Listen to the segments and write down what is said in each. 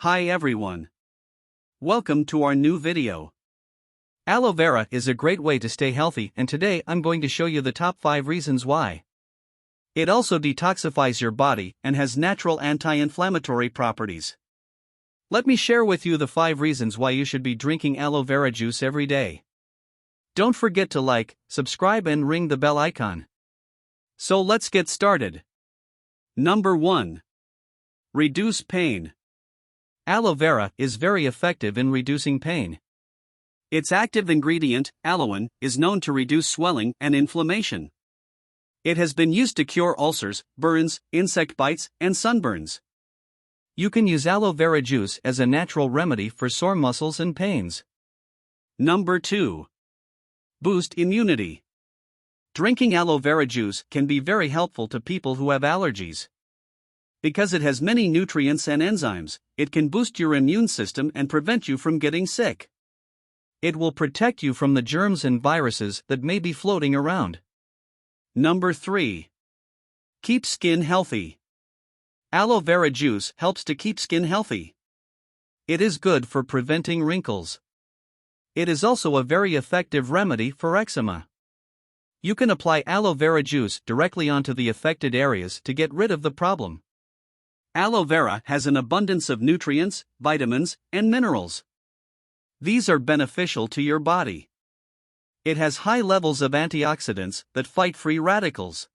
Hi everyone. Welcome to our new video. Aloe vera is a great way to stay healthy, and today I'm going to show you the top 5 reasons why. It also detoxifies your body and has natural anti-inflammatory properties. Let me share with you the 5 reasons why you should be drinking aloe vera juice every day. Don't forget to like, subscribe and ring the bell icon. So let's get started. Number 1. Reduce pain. Aloe vera is very effective in reducing pain. Its active ingredient, aloin, is known to reduce swelling and inflammation. It has been used to cure ulcers, burns, insect bites, and sunburns. You can use aloe vera juice as a natural remedy for sore muscles and pains. Number 2. Boost immunity. Drinking aloe vera juice can be very helpful to people who have allergies. Because it has many nutrients and enzymes, it can boost your immune system and prevent you from getting sick. It will protect you from the germs and viruses that may be floating around. Number 3. Keep skin healthy. Aloe vera juice helps to keep skin healthy. It is good for preventing wrinkles. It is also a very effective remedy for eczema. You can apply aloe vera juice directly onto the affected areas to get rid of the problem. Aloe vera has an abundance of nutrients, vitamins, and minerals. These are beneficial to your body. It has high levels of antioxidants that fight free radicals.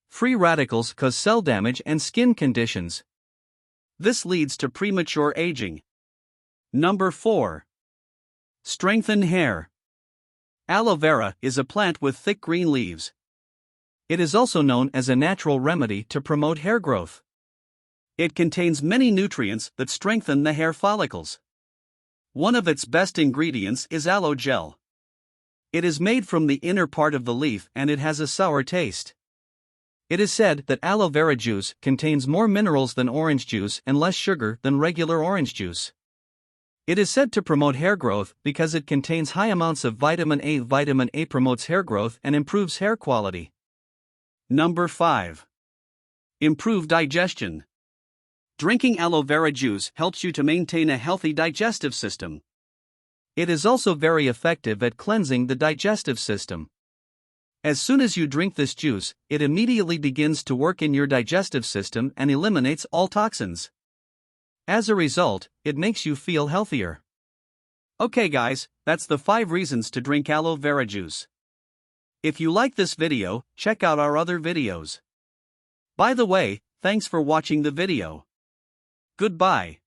Free radicals cause cell damage and skin conditions. This leads to premature aging. Number 4. Strengthen hair. Aloe vera is a plant with thick green leaves. It is also known as a natural remedy to promote hair growth. It contains many nutrients that strengthen the hair follicles. One of its best ingredients is aloe gel. It is made from the inner part of the leaf and it has a sour taste. It is said that aloe vera juice contains more minerals than orange juice and less sugar than regular orange juice. It is said to promote hair growth because it contains high amounts of vitamin A. Vitamin A promotes hair growth and improves hair quality. Number 5. Improve digestion. Drinking aloe vera juice helps you to maintain a healthy digestive system. It is also very effective at cleansing the digestive system. As soon as you drink this juice, it immediately begins to work in your digestive system and eliminates all toxins. As a result, it makes you feel healthier. Okay guys, that's the 5 reasons to drink aloe vera juice. If you like this video, check out our other videos. By the way, thanks for watching the video. Goodbye.